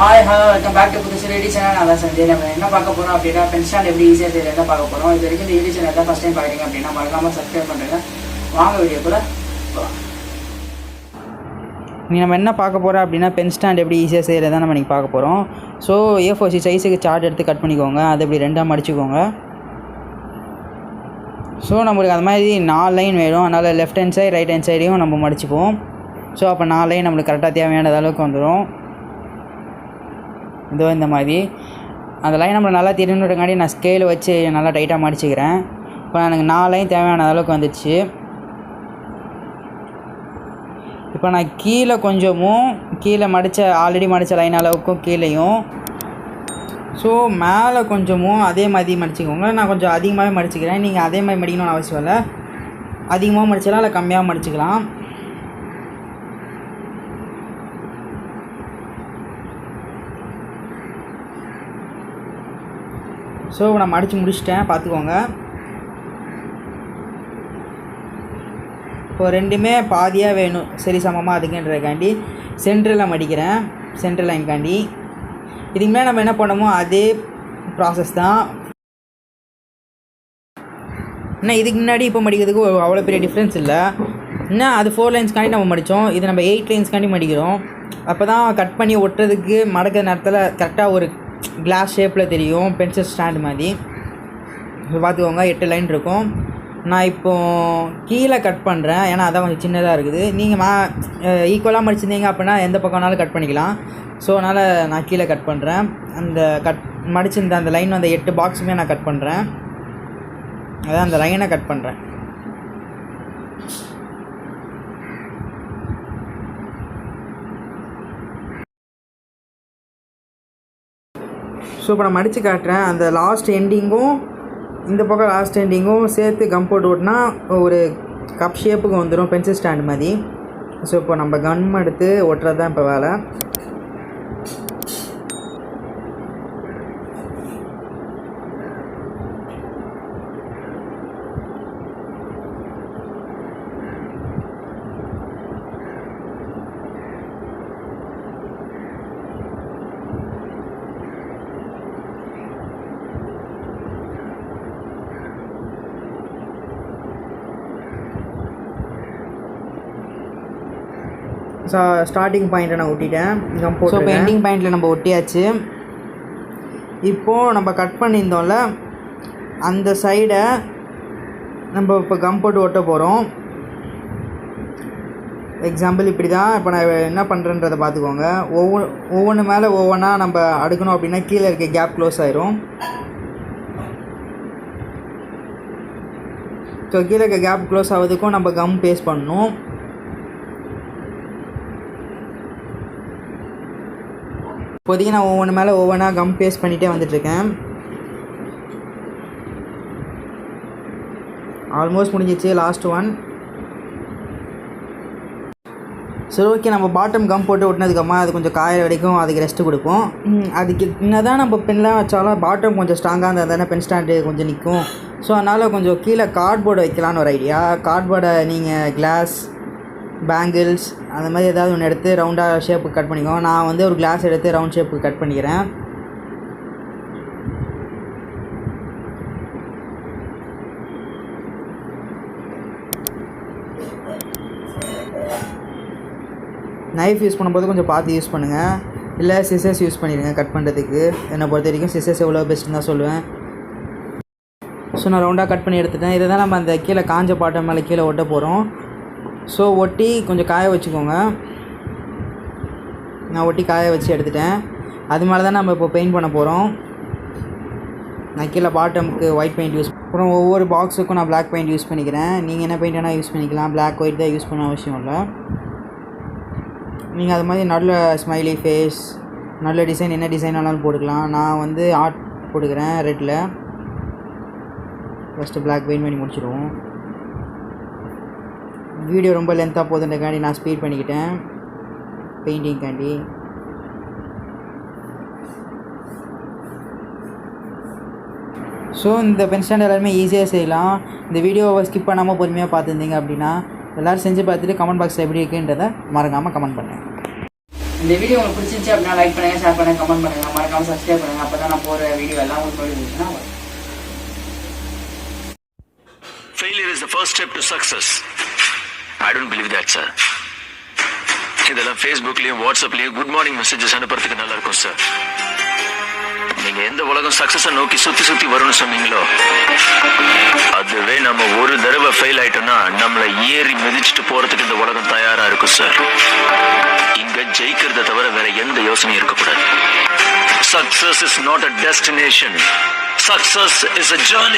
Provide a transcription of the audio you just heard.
Hi hello welcome back to புது சிரடி channel. நான் தான் சஞ்சய். நம்ம என்ன பார்க்க போகிறோம் அப்படின்னா பென் ஸ்டாண்ட் எப்படி ஈஸியாக செய்யறது என்ன பார்க்க போகிறோம். இது வரைக்கும் இந்த யூடியூப் சேனல் தான் ஃபஸ்ட் டைம் பார்க்குறீங்க அப்படின்னா மறக்காமல் சப்ஸ்கிரைப் பண்ணுறேங்க. வாங்க வீடியோ கூட போகலாம். நம்ம என்ன பார்க்க போகிறோம் அப்படின்னா பென் ஸ்டாண்ட் எப்படி ஈஸியாக செய்கிறது தான் நம்ம இன்றைக்கி பார்க்க போகிறோம். ஸோ A4 சைஸுக்கு சார்ட் எடுத்து கட் பண்ணிக்கோங்க. அதை இப்படி ரெண்டாக மடிச்சுக்கோங்க. ஸோ நம்மளுக்கு அது மாதிரி 4 லைன் வேணும். அதனால் left hand side right hand சைடையும் நம்ம மடிச்சுப்போம். ஸோ அப்போ 4 லைன் நம்மளுக்கு கரெக்டாக தேவையான அளவுக்கு வந்துடும். இதோ இந்த மாதிரி அந்த லைன் நம்ம நல்லா தெரியணுன்றங்காட்டி நான் ஸ்கேல் வச்சு நல்லா டைட்டாக மடிச்சுக்கிறேன். இப்போ எனக்கு 4 லைன் தேவையான அளவுக்கு வந்துடுச்சு. இப்போ நான் கீழே கொஞ்சமும் கீழே ஆல்ரெடி மடித்த லைன் அளவுக்கும் கீழேயும், ஸோ மேலே கொஞ்சமும் அதே மாதிரி மடிச்சுக்கோங்க. நான் கொஞ்சம் அதிகமாகவே மடிச்சுக்கிறேன். நீங்கள் அதே மாதிரி மடிக்கணும்னு அவசியம் இல்லை. அதிகமாக மடிச்சிக்கலாம் இல்லை கம்மியாக மடிச்சுக்கலாம். ஸோ நான் மடித்து முடிச்சிட்டேன், பார்த்துக்கோங்க. இப்போ ரெண்டுமே பாதியாக வேணும், சரி சமமாக அதுக்குன்றதுக்காண்டி சென்டரில் மடிக்கிறேன், சென்டர் லைன்காண்டி. இதுக்கு மேலே நம்ம என்ன பண்ணமோ அதே ப்ராசஸ் தான். இன்னும் இதுக்கு முன்னாடி இப்போ மடிக்கிறதுக்கு அவ்வளோ பெரிய டிஃப்ரென்ஸ் இல்லை. இன்னும் அது 4 லைன்ஸ்காண்டி நம்ம மடித்தோம், இது நம்ம 8 லைன்ஸ்காண்டி மடிக்கிறோம். அப்போ தான் கட் பண்ணி ஒட்டுறதுக்கு மடக்கிற நேரத்தில் கரெக்டாக ஒரு கிளாஸ் ஷேப்பில் தெரியும், பென்சில் ஸ்டாண்ட் மாதிரி. பார்த்துக்கோங்க, 8 லைன் இருக்கும். நான் இப்போது கீழே கட் பண்ணுறேன், ஏன்னா அதான் கொஞ்சம் சின்னதாக இருக்குது. நீங்கள் ஈக்குவலாக மடிச்சிருந்தீங்க அப்படின்னா எந்த பக்கம்னாலும் கட் பண்ணிக்கலாம். ஸோ அதனால் நான் கீழே கட் பண்ணுறேன். அந்த மடிச்சிருந்த அந்த லைன் அந்த 8 பாக்ஸுமே நான் கட் பண்ணுறேன். அதான் அந்த லைனை கட் பண்ணுறேன். ஸோ இப்போ நான் மடித்து காட்டுறேன். அந்த லாஸ்ட் எண்டிங்கும் இந்த பக்கம் லாஸ்ட் எண்டிங்கும் சேர்த்து கம் போட்டு ஓட்டினா ஒரு கப் ஷேப்புக்கு வந்துடும், பென்சில் ஸ்டாண்ட் மாதிரி. ஸோ இப்போ நம்ம கம் எடுத்து ஒட்டுறது தான் இப்போ வேலை. ஸ்டார்டிங் பாயிண்ட்டை நான் ஒட்டிட்டேன். ஸோ இப்போ எண்டிங் பாயிண்ட்டில் நம்ம ஒட்டியாச்சு. இப்போது நம்ம கட் பண்ணியிருந்தோம்ல அந்த சைடை நம்ம இப்போ கம் போட்டு ஒட்ட போகிறோம். எக்ஸாம்பிள் இப்படி தான். இப்போ நான் என்ன பண்ணுறேன்றதை பார்த்துக்கோங்க. ஒவ்வொன்று மேலே ஒவ்வொன்றா நம்ம அடுக்கணும் அப்படின்னா கீழே இருக்க கேப் க்ளோஸ் ஆயிரும். ஸோ கீழே இருக்க கேப் க்ளோஸ் ஆகிறதுக்கும் நம்ம கம் பேஸ்ட் பண்ணணும். இப்போதைக்கு நான் ஒவ்வொன்று மேலே ஒவ்வொன்றா கம் பேஸ்ட் பண்ணிகிட்டே வந்துட்டுருக்கேன். ஆல்மோஸ்ட் முடிஞ்சிச்சு, லாஸ்ட் ஒன். சரி, ஓகே. நம்ம பாட்டம் கம் போட்டு ஒட்டினதுக்கம்மா அது கொஞ்சம் காய வரைக்கும் அதுக்கு ரெஸ்ட்டு கொடுப்போம். அதுக்கு என்ன தான் நம்ம பென்லாம் வச்சாலும் பாட்டம் கொஞ்சம் ஸ்ட்ராங்காக இருந்தால் தானே பென் ஸ்டாண்டு கொஞ்சம் நிற்கும். ஸோ அதனால் கொஞ்சம் கீழே கார்ட்போர்டு வைக்கலான்னு ஒரு ஐடியா. கார்ட்போர்டை நீங்கள் கிளாஸ், பேங்கிள்ஸ் அந்த மாதிரி ஏதாவது ஒன்று எடுத்து ரவுண்டாக ஷேப்புக்கு கட் பண்ணிக்கோங்க. நான் வந்து ஒரு கிளாஸ் எடுத்து ரவுண்ட் ஷேப்புக்கு கட் பண்ணிக்கிறேன். நைஃப் யூஸ் பண்ணும்போது கொஞ்சம் பார்த்து யூஸ் பண்ணுங்கள், இல்லை சிசர்ஸ் யூஸ் பண்ணிடுங்க கட் பண்ணுறதுக்கு. என்னை பொறுத்த வரைக்கும் சிசர்ஸ் எவ்வளோ பெஸ்ட்டுன்னு தான் சொல்லுவேன். ஸோ நான் ரவுண்டாக கட் பண்ணி எடுத்துட்டேன். இதை தான் நம்ம அந்த கீழே காஞ்ச பாட்டம் மேலே கீழே ஒட்ட போகிறோம். ஸோ ஒட்டி கொஞ்சம் காய வச்சுக்கோங்க. நான் ஒட்டி காய வச்சு எடுத்துட்டேன். அது மேலே தான் நம்ம இப்போ பெயிண்ட் பண்ண போகிறோம். நான் கீழே பாட்டமுக்கு ஒயிட் பெயிண்ட் யூஸ், அப்புறம் ஒவ்வொரு பாக்ஸுக்கும் நான் பிளாக் பெயிண்ட் யூஸ் பண்ணிக்கிறேன். நீங்கள் என்ன பெயிண்ட் வேணால் யூஸ் பண்ணிக்கலாம், பிளாக் ஒயிட் தான் யூஸ் பண்ண அவசியம் இல்லை. நீங்கள் அது மாதிரி நல்ல ஸ்மைலி ஃபேஸ், நல்ல டிசைன், என்ன டிசைன் வேணாலும் போட்டுக்கலாம். நான் வந்து ஆர்ட் போட்டுக்கிறேன் ரெட்டில். ஃபஸ்ட்டு பிளாக் பெயிண்ட் பண்ணி முடிச்சிடுவோம். வீடியோ ரொம்ப லென்த்தாக போகுதுன்றக்காண்டி நான் ஸ்பீட் பண்ணிக்கிட்டேன் பெயிண்டிங்காண்டி. ஸோ இந்த பென் ஸ்டாண்ட் எல்லாருமே ஈஸியாக செய்யலாம். இந்த வீடியோவை ஸ்கிப் பண்ணாமல் பொறுமையாக பார்த்துருந்தீங்க அப்படின்னா எல்லோரும் செஞ்சு பார்த்துட்டு கமெண்ட் பாக்ஸில் எப்படி இருக்குன்றதை மறக்காமல் கமெண்ட் பண்ணுங்கள். இந்த வீடியோ உங்களுக்கு பிடிச்சிருந்துச்சு அப்படின்னா லைக் பண்ணுங்கள், ஷேர் பண்ணுங்கள், கமெண்ட் பண்ணுங்கள், மறக்காமல் சப்ஸ்கிரைப் பண்ணுங்கள். அப்போ தான் நான் போகிற வீடியோ எல்லாம் உங்களுக்கு நோட்டிஃபிகேஷனா வரும். Failure is the first step to success. I don't believe that, sir. இதெல்லாம் ஃபேஸ்புக்லயும் வாட்ஸ்அப்லயும் குட் மார்னிங் மெசேஜஸ் அனுப்புறதுக்கு நல்லா இருக்கும் சார். நீங்க எந்த உலகம் சக்சஸை நோக்கி சுத்தி சுத்தி வரும்னு சொன்னீங்களோ அதுவே நம்ம ஒரு தடவை ஃபெயில் ஆயிட்டோம்னா நம்மளை ஏறி மிதிச்சுட்டு போறதுக்கு இந்த உலகம் தயாரா இருக்கும் சார். இங்க ஜெயிக்கிறத தவிர வேற எந்த யோசனையும் இருக்கக்கூடாது. Success is not a destination. Success is a journey.